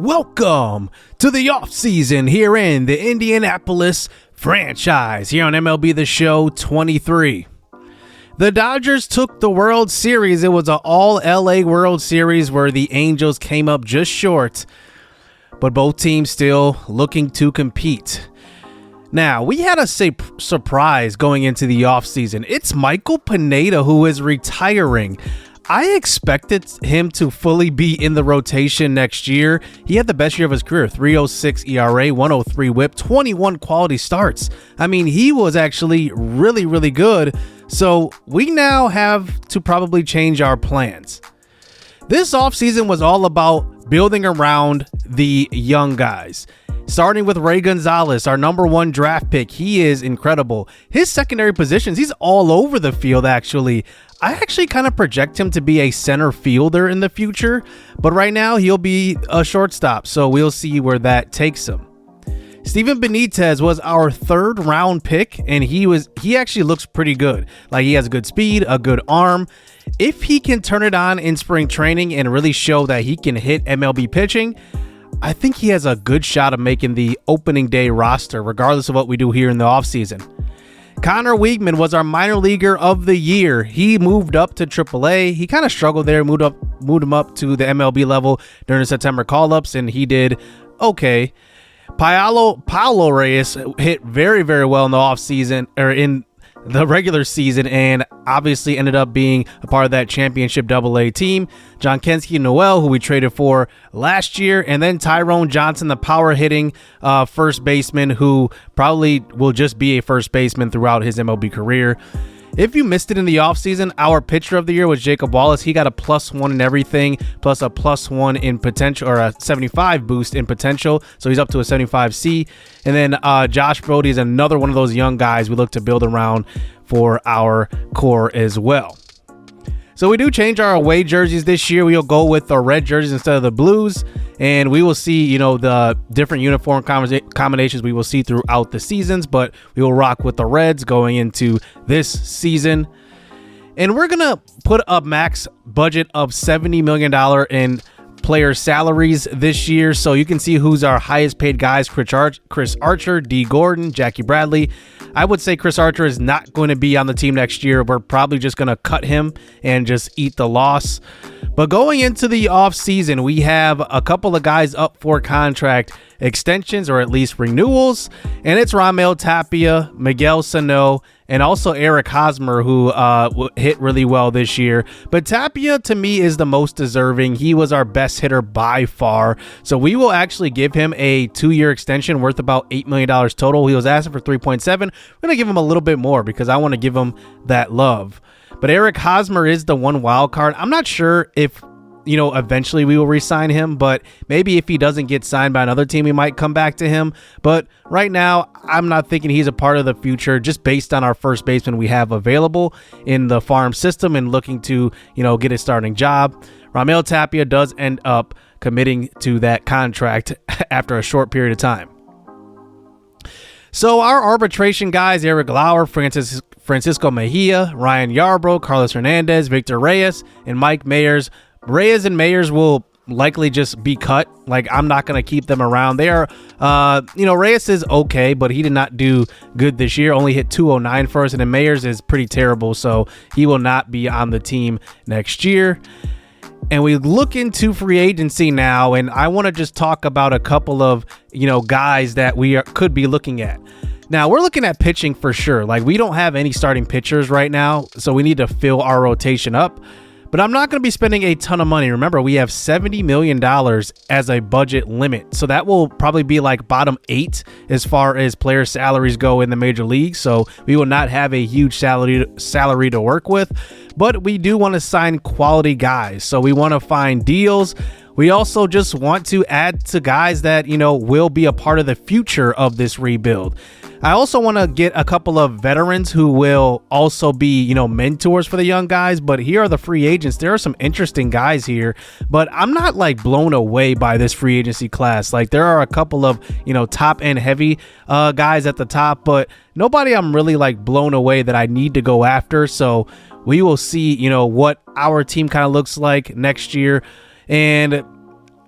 Welcome to the offseason here in the Indianapolis franchise here on MLB The Show 23. The Dodgers took the World Series. It was an all-LA World Series where the Angels came up just short, but both teams still looking to compete. Now, we had a surprise going into the offseason. It's Michael Pineda who is retiring. I expected him to fully be in the rotation next year. He had the best year of his career, 3.06 ERA, 103 WHIP, 21 quality starts. I mean, he was actually really, really good. So we now have to probably change our plans. This offseason was all about building around the young guys. Starting with Ray Gonzalez, our #1 draft pick. He is incredible. His secondary positions, he's all over the field, actually. I actually kind of project him to be a center fielder in the future, but right now he'll be a shortstop, so we'll see where that takes him. Steven Benitez was our 3rd round pick, and he actually looks pretty good. Like, he has good speed, a good arm. If he can turn it on in spring training and really show that he can hit MLB pitching, I think he has a good shot of making the opening day roster, regardless of what we do here in the offseason. Connor Wiegman was our minor leaguer of the year. He moved up to AAA. He kind of struggled there, moved him up to the MLB level during the September call-ups, and he did okay. Paulo Reyes hit very, very well in the offseason, or in the regular season, and obviously ended up being a part of that championship AA team. John Kensky Noel, who we traded for last year, and then Tyrone Johnson, the power hitting first baseman, who probably will just be a first baseman throughout his MLB career. If you missed it in the offseason, our pitcher of the year was Jacob Wallace. He got a +1 in everything, plus a +1 in potential, or a 75 boost in potential. So he's up to a 75C. And then Josh Brody is another one of those young guys we look to build around for our core as well. So we do change our away jerseys this year. We'll go with the red jerseys instead of the blues, and we will see, the different uniform combinations we will see throughout the seasons, but we will rock with the reds going into this season. And we're going to put a max budget of $70 million in player salaries this year. So you can see who's our highest paid guys: Chris Archer, D. Gordon, Jackie Bradley. I would say Chris Archer is not going to be on the team next year. We're probably just going to cut him and just eat the loss. But going into the offseason, we have a couple of guys up for contract extensions, or at least renewals. And it's Raimel Tapia, Miguel Sano, and also Eric Hosmer, who hit really well this year. But Tapia, to me, is the most deserving. He was our best hitter by far. So we will actually give him a 2-year extension worth about $8 million total. He was asking for 3.7. We're going to give him a little bit more because I want to give him that love. But Eric Hosmer is the one wild card. I'm not sure if eventually we will re-sign him, but maybe if he doesn't get signed by another team, we might come back to him. But right now, I'm not thinking he's a part of the future, just based on our first baseman we have available in the farm system and looking to, get a starting job. Raimel Tapia does end up committing to that contract after a short period of time. So our arbitration guys: Eric Lauer, Francisco Mejia, Ryan Yarbrough, Carlos Hernandez, Victor Reyes, and Mike Mayers. Reyes and Mayers will likely just be cut. Like, I'm not going to keep them around. They are, Reyes is okay, but he did not do good this year. Only hit 209 for us, and then Mayers is pretty terrible, so he will not be on the team next year. And we look into free agency now, and I want to just talk about a couple of, guys that we could be looking at. Now, we're looking at pitching for sure. Like, we don't have any starting pitchers right now, so we need to fill our rotation up. But I'm not going to be spending a ton of money. Remember, we have $70 million as a budget limit. So that will probably be like bottom 8 as far as player salaries go in the major league. So we will not have a huge salary to work with. But we do want to sign quality guys. So we want to find deals. We also just want to add to guys that, will be a part of the future of this rebuild. I also want to get a couple of veterans who will also be, mentors for the young guys. But here are the free agents. There are some interesting guys here, but I'm not like blown away by this free agency class. Like, there are a couple of, top end heavy guys at the top, but nobody I'm really like blown away that I need to go after. So we will see, what our team kind of looks like next year. And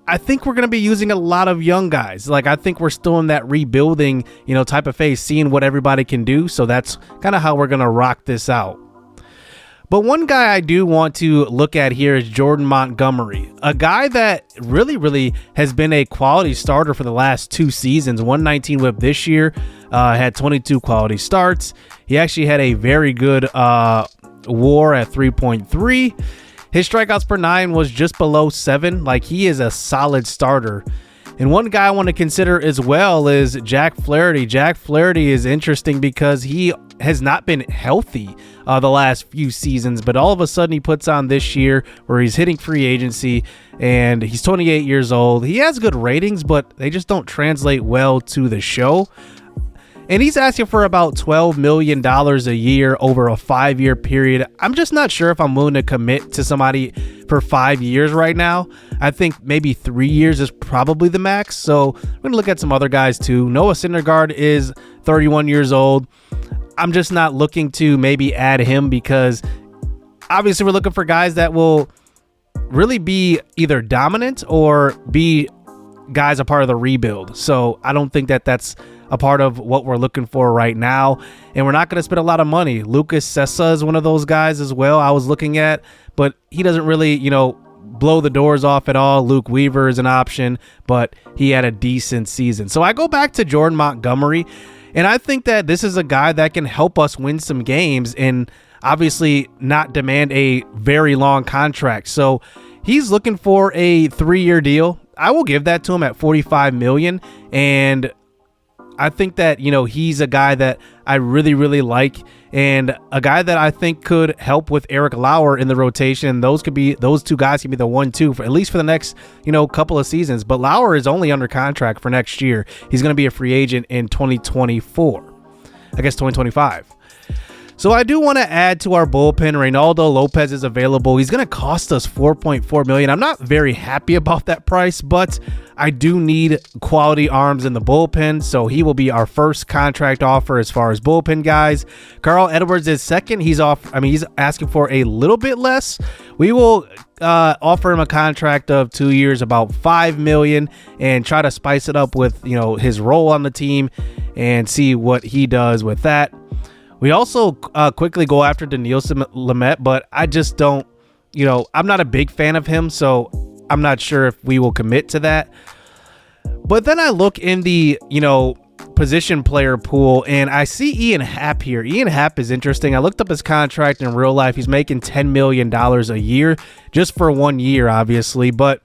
I think we're going to be using a lot of young guys. Like, I think we're still in that rebuilding, type of phase, seeing what everybody can do. So that's kind of how we're going to rock this out. But one guy I do want to look at here is Jordan Montgomery, a guy that really has been a quality starter for the last 2 seasons. 119 whip this year, had 22 quality starts. He actually had a very good WAR at 3.3. His strikeouts per 9 was just below 7. Like, he is a solid starter. And one guy I want to consider as well is Jack Flaherty. Jack Flaherty is interesting because he has not been healthy the last few seasons, but all of a sudden he puts on this year where he's hitting free agency, and he's 28 years old. He has good ratings, but they just don't translate well to the show. And he's asking for about $12 million a year over a 5-year period. I'm just not sure if I'm willing to commit to somebody for 5 years right now. I think maybe 3 years is probably the max. So we're going to look at some other guys too. Noah Syndergaard is 31 years old. I'm just not looking to maybe add him because obviously we're looking for guys that will really be either dominant or be guys a part of the rebuild. So I don't think that that's a part of what we're looking for right now, and we're not going to spend a lot of money. Lucas Sessa is one of those guys as well I was looking at, but he doesn't really, blow the doors off at all. Luke Weaver is an option, but he had a decent season. So I go back to Jordan Montgomery, and I think that this is a guy that can help us win some games and obviously not demand a very long contract. So he's looking for a 3-year deal. I will give that to him at $45 million, and I think that, he's a guy that I really like, and a guy that I think could help with Eric Lauer in the rotation. Those 2 guys could be the 1-2 for at least for the next, couple of seasons. But Lauer is only under contract for next year. He's going to be a free agent in 2024. I guess 2025. So I do want to add to our bullpen. Reynaldo Lopez is available. He's going to cost us $4.4 million. I'm not very happy about that price, but I do need quality arms in the bullpen, so he will be our first contract offer as far as bullpen guys. Carl Edwards is second. He's asking for a little bit less. We will offer him a contract of 2 years, about $5 million, and try to spice it up with his role on the team and see what he does with that. We also quickly go after Denilson Lamet, but I just don't, I'm not a big fan of him, so I'm not sure if we will commit to that. But then I look in the, position player pool, and I see Ian Happ here. Ian Happ is interesting. I looked up his contract in real life. He's making $10 million a year just for 1 year, obviously. But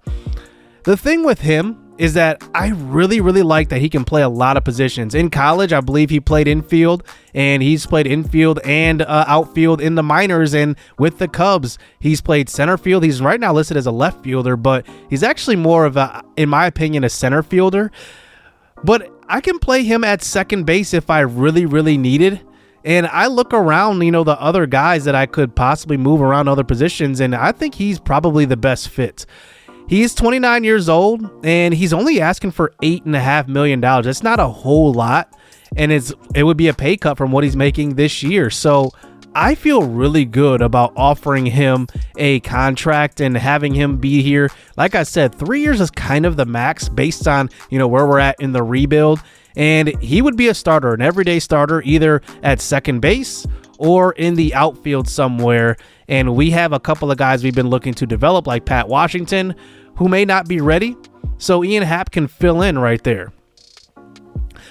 the thing with him is that I really like that he can play a lot of positions. In college, I believe he played infield, and he's played infield and outfield in the minors, and with the Cubs, he's played center field. He's right now listed as a left fielder, but he's actually more of a, in my opinion, a center fielder. But I can play him at second base if I really needed. And I look around, the other guys that I could possibly move around other positions, and I think he's probably the best fit. He's 29 years old, and he's only asking for $8.5 million. That's not a whole lot, and it would be a pay cut from what he's making this year. So I feel really good about offering him a contract and having him be here. Like I said, 3 years is kind of the max based on, where we're at in the rebuild. And he would be a starter, an everyday starter, either at second base or in the outfield somewhere. And we have a couple of guys we've been looking to develop, like Pat Washington, who may not be ready. So Ian Happ can fill in right there.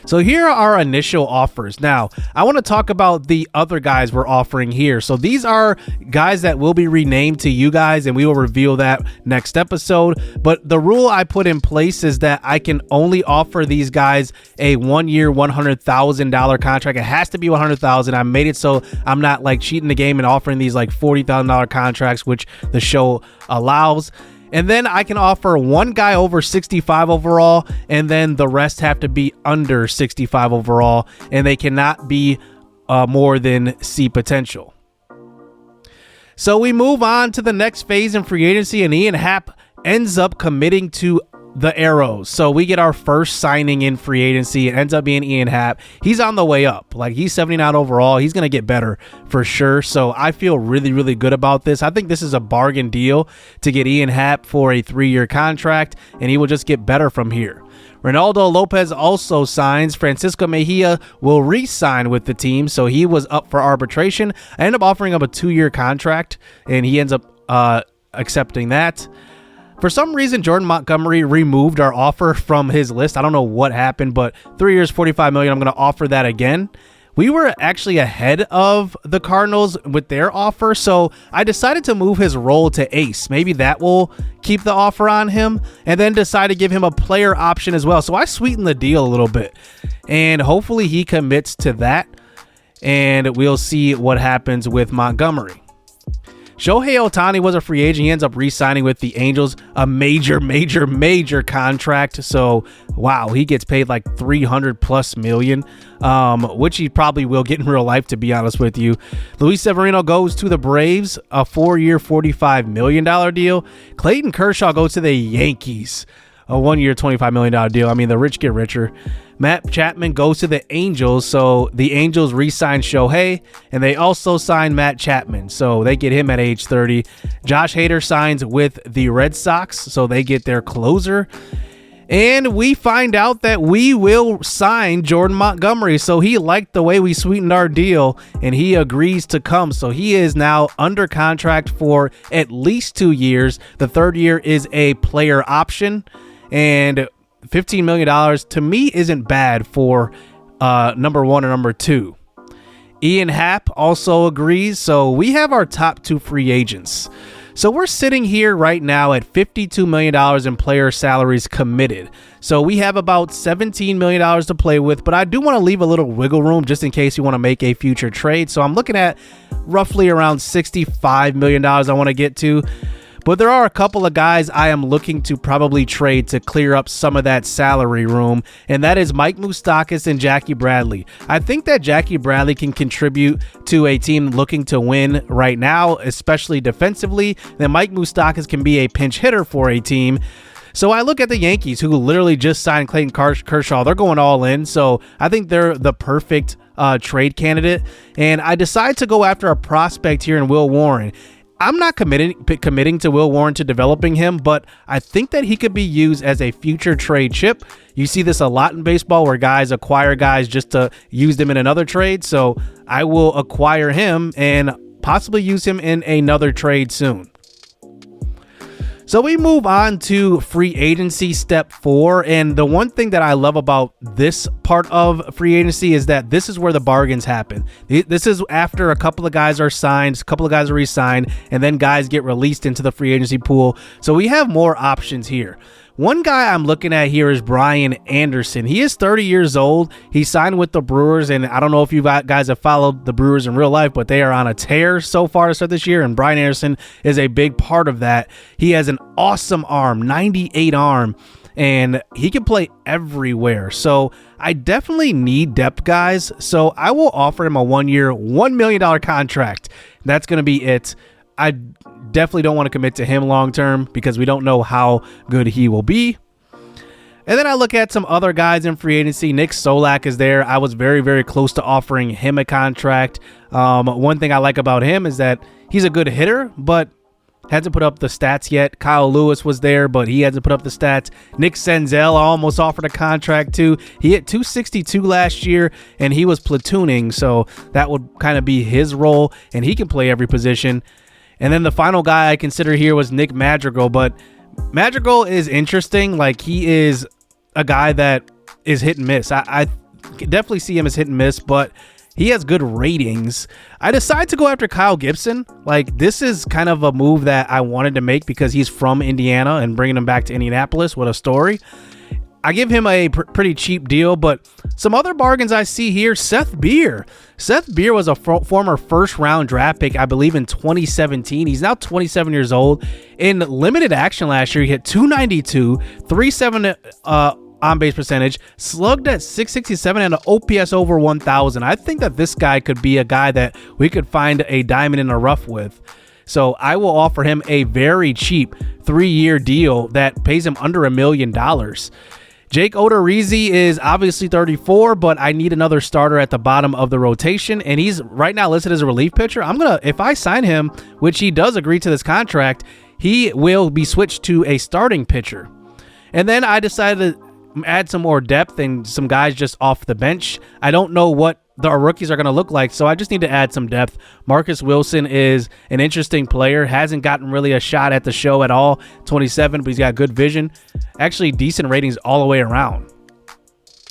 So here are our initial offers. Now, I want to talk about the other guys we're offering here. So these are guys that will be renamed to you guys, and we will reveal that next episode. But the rule I put in place is that I can only offer these guys a 1 year, $100,000 contract. It has to be $100,000. I made it so I'm not like cheating the game and offering these like $40,000 contracts, which the show allows. And then I can offer one guy over 65 overall, and then the rest have to be under 65 overall, and they cannot be more than C potential. So we move on to the next phase in free agency, and Ian Happ ends up committing to the arrows. So we get our first signing in free agency. It ends up being Ian Happ. He's on the way up. Like, he's 79 overall. He's going to get better for sure. So I feel really, really good about this. I think this is a bargain deal to get Ian Happ for a 3-year contract, and he will just get better from here. Ronaldo Lopez also signs. Francisco Mejia will re-sign with the team, so he was up for arbitration. I ended up offering him a 2-year contract, and he ends up accepting that. For some reason, Jordan Montgomery removed our offer from his list. I don't know what happened, but 3 years, $45 million. I'm going to offer that again. We were actually ahead of the Cardinals with their offer, so I decided to move his role to ace. Maybe that will keep the offer on him, and then decide to give him a player option as well. So I sweetened the deal a little bit, and hopefully he commits to that, and we'll see what happens with Montgomery. Shohei Ohtani was a free agent. He ends up re-signing with the Angels, a major contract. So, wow, he gets paid like $300+ million, which he probably will get in real life, to be honest with you. Luis Severino goes to the Braves, a 4-year, $45 million deal. Clayton Kershaw goes to the Yankees, a 1-year, $25 million deal. I mean, the rich get richer. Matt Chapman goes to the Angels, so the Angels re-sign Shohei, and they also sign Matt Chapman, so they get him at age 30. Josh Hader signs with the Red Sox, so they get their closer. And we find out that we will sign Jordan Montgomery, so he liked the way we sweetened our deal, and he agrees to come. So he is now under contract for at least 2 years. The 3rd year is a player option, and $15 million to me isn't bad for number 1 or number 2. Ian Happ also agrees. So we have our top 2 free agents. So we're sitting here right now at $52 million in player salaries committed. So we have about $17 million to play with, but I do want to leave a little wiggle room just in case you want to make a future trade. So I'm looking at roughly around $65 million I want to get to. But there are a couple of guys I am looking to probably trade to clear up some of that salary room, and that is Mike Moustakas and Jackie Bradley. I think that Jackie Bradley can contribute to a team looking to win right now, especially defensively. Then Mike Moustakas can be a pinch hitter for a team. So I look at the Yankees, who literally just signed Clayton Kershaw. They're going all in, so I think they're the perfect trade candidate. And I decide to go after a prospect here in Will Warren. I'm not committing to Will Warren to developing him, but I think that he could be used as a future trade chip. You see this a lot in baseball where guys acquire guys just to use them in another trade. So I will acquire him and possibly use him in another trade soon. So we move on to free agency step 4. And the one thing that I love about this part of free agency is that this is where the bargains happen. This is after a couple of guys are signed, a couple of guys are re-signed, and then guys get released into the free agency pool. So we have more options here. One guy I'm looking at here is Brian Anderson. He is 30 years old. He signed with the Brewers, and I don't know if you guys have followed the Brewers in real life, but they are on a tear so far to start this year, and Brian Anderson is a big part of that. He has an awesome arm, 98 arm, and he can play everywhere. So I definitely need depth guys, so I will offer him a 1-year, $1 million contract. That's going to be it. I definitely don't want to commit to him long term because we don't know how good he will be. And then I look at some other guys in free agency. Nick Solak is there. I was very, very close to offering him a contract. One thing I like about him is that he's a good hitter, but hasn't put up the stats yet. Kyle Lewis was there, but he hasn't put up the stats. Nick Senzel almost offered a contract too. He hit .262 last year, and he was platooning, so that would kind of be his role, and he can play every position. And then the final guy I consider here was Nick Madrigal, but Madrigal is interesting. Like, he is a guy that is hit and miss. I definitely see him as hit and miss, but he has good ratings. I decided to go after Kyle Gibson. Like, this is kind of a move that I wanted to make because he's from Indiana, and bringing him back to Indianapolis, what a story. I give him a pretty cheap deal, but some other bargains I see here. Seth Beer. Seth Beer was a former first-round draft pick, I believe, in 2017. He's now 27 years old. In limited action last year, he hit .292, .370 on-base percentage, slugged at .667, and an OPS over 1,000. I think that this guy could be a guy that we could find a diamond in the rough with. So I will offer him a very cheap 3-year deal that pays him under $1 million. Jake Odorizzi is obviously 34, but I need another starter at the bottom of the rotation, and he's right now listed as a relief pitcher. If I sign him, which he does agree to this contract, he will be switched to a starting pitcher. And then I decided to add some more depth and some guys just off the bench. I don't know what our rookies are going to look like, so I just need to add some depth. Marcus Wilson is an interesting player, hasn't gotten really a shot at the show at all, 27, but he's got good vision. Actually, decent ratings all the way around.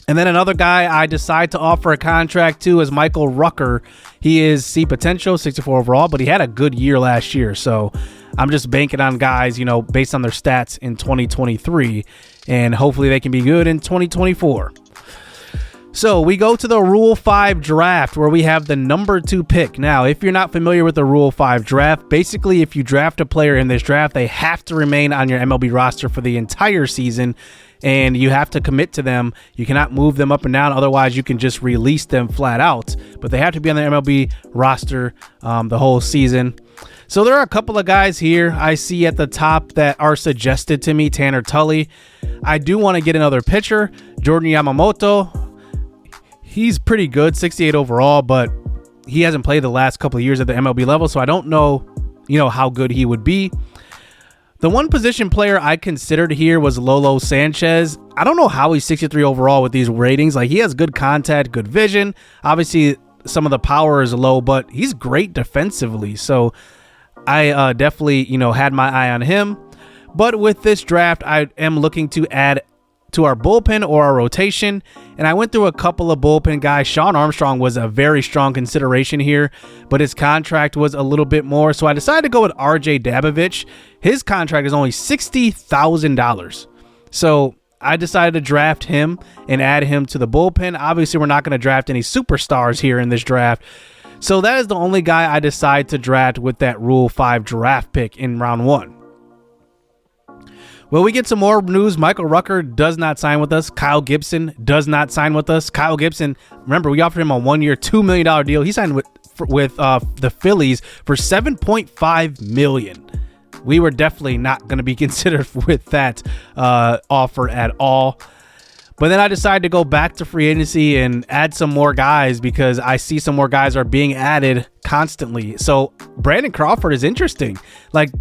And then another guy I decide to offer a contract to is Michael Rucker. He is C potential, 64 overall, but he had a good year last year, so I'm just banking on guys, based on their stats in 2023, and hopefully they can be good in 2024. So we go to the Rule 5 draft where we have the number 2 pick. Now, if you're not familiar with the Rule 5 draft, basically if you draft a player in this draft, they have to remain on your MLB roster for the entire season, and you have to commit to them. You cannot move them up and down. Otherwise, you can just release them flat out. But they have to be on the MLB roster the whole season. So there are a couple of guys here I see at the top that are suggested to me. Tanner Tully. I do want to get another pitcher. Jordan Yamamoto. He's pretty good, 68 overall, but he hasn't played the last couple of years at the MLB level, so I don't know, how good he would be. The one position player I considered here was Lolo Sanchez. I don't know how he's 63 overall with these ratings. Like, he has good contact, good vision. Obviously, some of the power is low, but he's great defensively. So I definitely, had my eye on him. But with this draft, I am looking to add to our bullpen or our rotation, and I went through a couple of bullpen guys. Sean Armstrong was a very strong consideration here, but his contract was a little bit more, so I decided to go with RJ Dabovich. His contract is only $60,000, so I decided to draft him and add him to the bullpen. Obviously, we're not going to draft any superstars here in this draft, so that is the only guy I decide to draft with that Rule 5 draft pick in round 1. Well, we get some more news. Michael Rucker does not sign with us. Kyle Gibson does not sign with us. Kyle Gibson, remember, we offered him a 1-year, $2 million deal. He signed with the Phillies for $7.5 million. We were definitely not going to be considered with that offer at all. But then I decided to go back to free agency and add some more guys because I see some more guys are being added constantly. So Brandon Crawford is interesting. Like,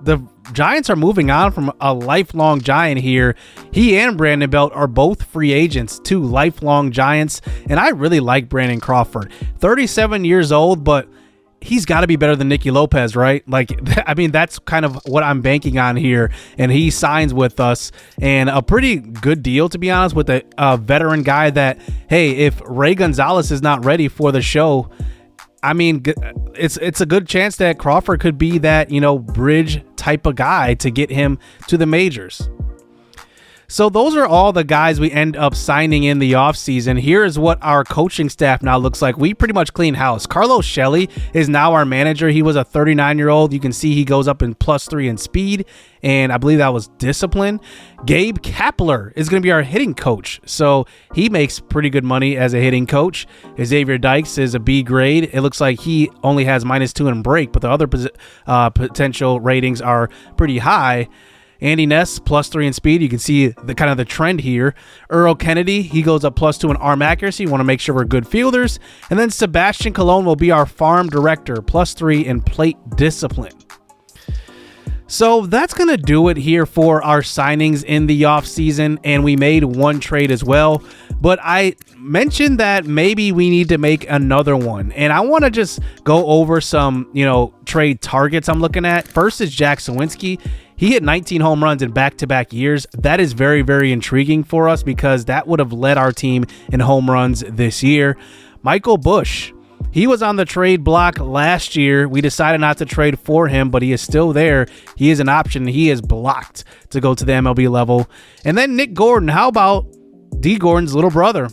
the Giants are moving on from a lifelong Giant here. He and Brandon Belt are both free agents, 2 lifelong Giants, and I really like Brandon Crawford. 37 years old, but he's got to be better than Nicky Lopez, right? Like, I mean, that's kind of what I'm banking on here, and he signs with us, and a pretty good deal, to be honest, with a veteran guy that, hey, if Ray Gonzalez is not ready for the show, I mean, it's a good chance that Crawford could be that, bridge type of guy to get him to the majors. So those are all the guys we end up signing in the offseason. Here is what our coaching staff now looks like. We pretty much clean house. Carlos Shelley is now our manager. He was a 39-year-old. You can see he goes up in +3 in speed, and I believe that was discipline. Gabe Kapler is going to be our hitting coach. So he makes pretty good money as a hitting coach. Xavier Dykes is a B grade. It looks like he only has -2 in break, but the other potential ratings are pretty high. Andy Ness, +3 in speed. You can see the kind of the trend here. Earl Kennedy, he goes up +2 in arm accuracy. You want to make sure we're good fielders. And then Sebastian Colon will be our farm director, +3 in plate discipline. So that's going to do it here for our signings in the offseason, and we made one trade as well. But I mentioned that maybe we need to make another one, and I want to just go over some, trade targets I'm looking at. First is Jack Sawinski. He hit 19 home runs in back-to-back years. That is very, very intriguing for us because that would have led our team in home runs this year. Michael Busch. He was on the trade block last year. We decided not to trade for him, but he is still there. He is an option. He is blocked to go to the MLB level. And then Nick Gordon. How about D. Gordon's little brother?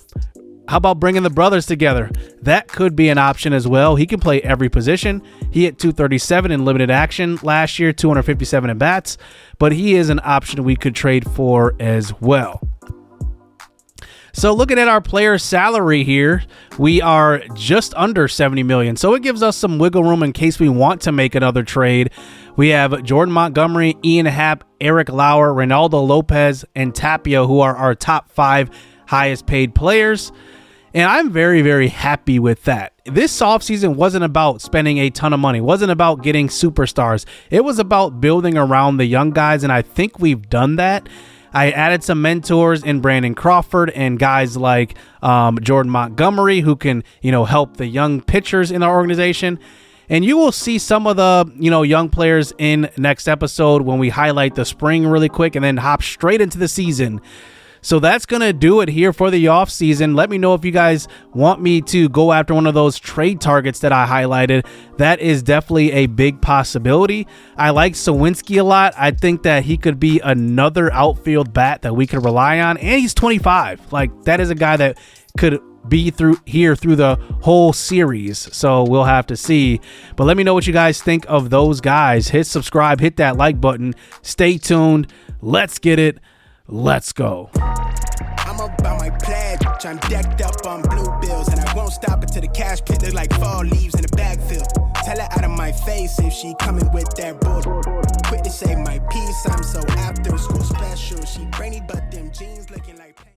How about bringing the brothers together? That could be an option as well. He can play every position. He hit 237 in limited action last year, 257 at bats, but he is an option we could trade for as well. So looking at our player salary here, we are just under 70 million. So it gives us some wiggle room in case we want to make another trade. We have Jordan Montgomery, Ian Happ, Eric Lauer, Reynaldo Lopez, and Tapia, who are our top 5 highest paid players. And I'm very, very happy with that. This offseason wasn't about spending a ton of money. It wasn't about getting superstars. It was about building around the young guys, and I think we've done that. I added some mentors in Brandon Crawford and guys like Jordan Montgomery, who can, help the young pitchers in our organization. And you will see some of the, young players in next episode when we highlight the spring really quick and then hop straight into the season. So that's going to do it here for the offseason. Let me know if you guys want me to go after one of those trade targets that I highlighted. That is definitely a big possibility. I like Sawinski a lot. I think that he could be another outfield bat that we could rely on. And he's 25. Like, that is a guy that could be through the whole series. So we'll have to see. But let me know what you guys think of those guys. Hit subscribe, hit that like button. Stay tuned. Let's get it. Let's go. I'm about my pledge. I'm decked up on blue bills, and I won't stop until the cash pit look like fall leaves in the backfield. Tell her out of my face if she coming with that bull. Quick to say my piece. I'm so after school special. She brainy, but them jeans looking like.